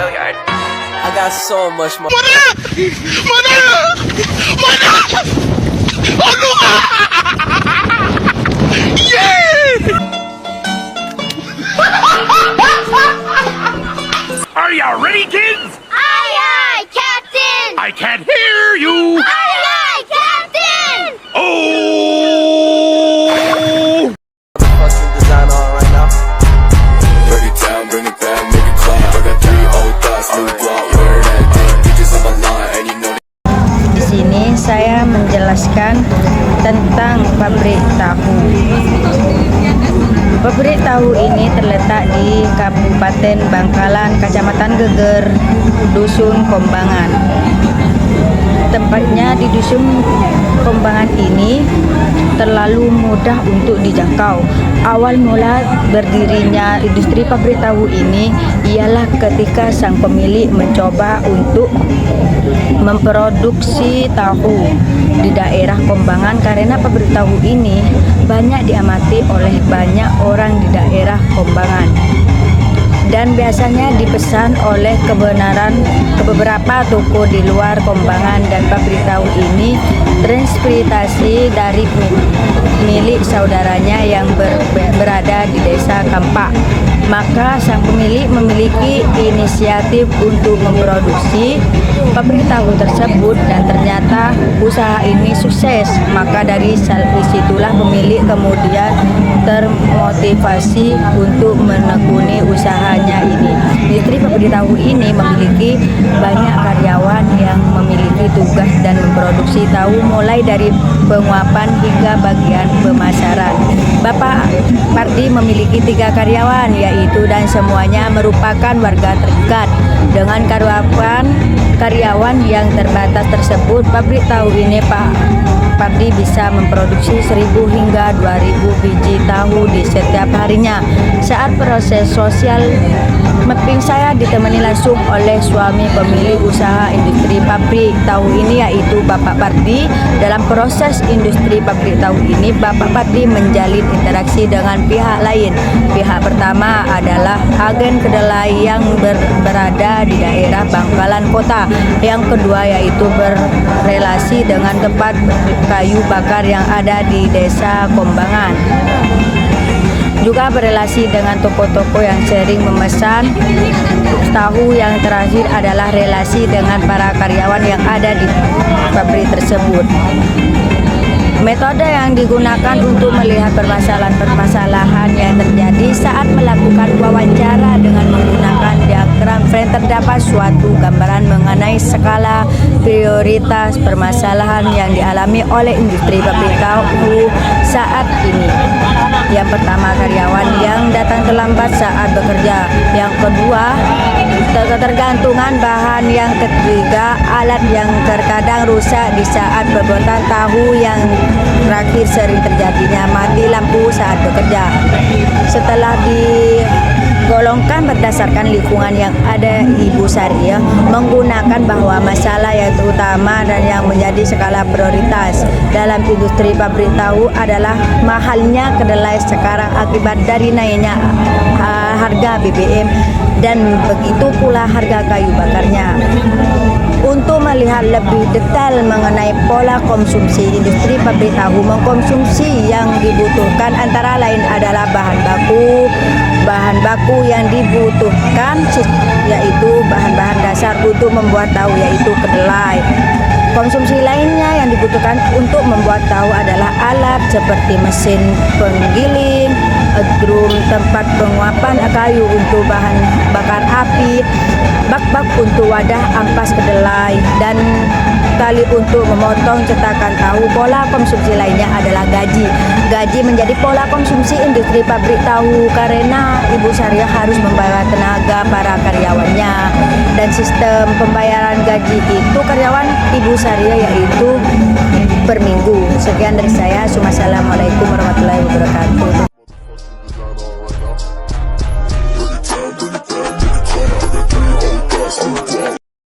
I got so much more. Are you ready, kids? Aye, aye, Captain! I can't hear you. Aye, aye, Captain! Oh! Fucking design on right now. Break it down, bring it back, make it clap. I got 3 old thoughts, new block, where that thing. Bitches on my line, and you know Di sini saya menjelaskan tentang pabrik tahu. Pabrik tahu ini terletak di Kabupaten Bangkalan, Kecamatan Geger, Dusun Kombangan. Tempatnya di Dusun Kombangan ini terlalu mudah untuk dijangkau. Awal mula berdirinya industri pabrik tahu ini ialah ketika sang pemilik mencoba untuk memproduksi tahu di daerah Kombangan, karena pabrik tahu ini banyak diamati oleh banyak orang di daerah Kombangan dan biasanya dipesan oleh ke beberapa toko di luar Kombangan, dan pabrik tahu ini transportasi dari milik saudaranya yang berada di desa Kampak. Maka sang pemilik memiliki inisiatif untuk memproduksi pabrik tahu tersebut, dan ternyata usaha ini sukses. Maka dari situlah pemilik kemudian termotivasi untuk menekuni usahanya ini. Industri pabrik tahu ini memiliki banyak karyawan yang memiliki tugas dan memproduksi tahu mulai dari penguapan hingga bagian pemasaran. Bapak Pardi memiliki 3 karyawan, yaitu dan semuanya merupakan warga terdekat. Dengan karyawan yang terbatas tersebut, pabrik tahu ini Pak Pardi bisa memproduksi 1.000 hingga 2.000 biji tahu di setiap harinya. Saat proses sosial mapping saya ditemani langsung oleh suami pemilik usaha industri pabrik tahu ini, yaitu Bapak Pardi. Dalam proses industri pabrik tahu ini, Bapak Pardi menjalin interaksi dengan pihak lain. Pihak pertama adalah agen kedelai yang berada di daerah Bangkalan Kota. Yang kedua yaitu berrelasi dengan tempat kayu bakar yang ada di desa Kombangan. Juga berrelasi dengan toko-toko yang sering memesan tahu. Yang terakhir adalah relasi dengan para karyawan yang ada di pabrik tersebut. Metode yang digunakan untuk melihat permasalahan-permasalahan yang terjadi saat melakukan wawancara dengan menggunakan diagram frame, terdapat suatu gambaran mengenai skala prioritas permasalahan yang dialami oleh industri pabrik tahu saat ini. Yang pertama, karyawan yang datang terlambat saat bekerja. Yang kedua, ketergantungan bahan. Yang ketiga, alat yang terkadang rusak di saat pembuatan tahu. Yang terakhir, sering terjadinya mati lampu saat bekerja. Setelah digolongkan berdasarkan lingkungan yang ada, Ibu Saria menggunakan bahwa masalah yang terutama dan yang menjadi skala prioritas dalam industri pabrik tahu adalah mahalnya kedelai sekarang akibat dari naiknya harga BBM, dan begitu pula harga kayu bakarnya. Untuk melihat lebih detail mengenai pola konsumsi industri pabrik tahu, mengkonsumsi yang dibutuhkan antara lain adalah bahan baku yang dibutuhkan yaitu bahan-bahan dasar untuk membuat tahu, yaitu kedelai. Konsumsi lainnya yang dibutuhkan untuk membuat tahu adalah alat seperti mesin penggiling, drum tempat penguapan kayu untuk bahan bakar api, bak-bak untuk wadah ampas kedelai, dan tali untuk memotong cetakan tahu. Pola konsumsi lainnya adalah gaji. Gaji menjadi pola konsumsi industri pabrik tahu karena Ibu Saria harus membayar tenaga para karyawannya, dan sistem pembayaran gaji itu karyawan Ibu Saria yaitu per minggu. Sekian dari saya. Assalamualaikum warahmatullahi wabarakatuh.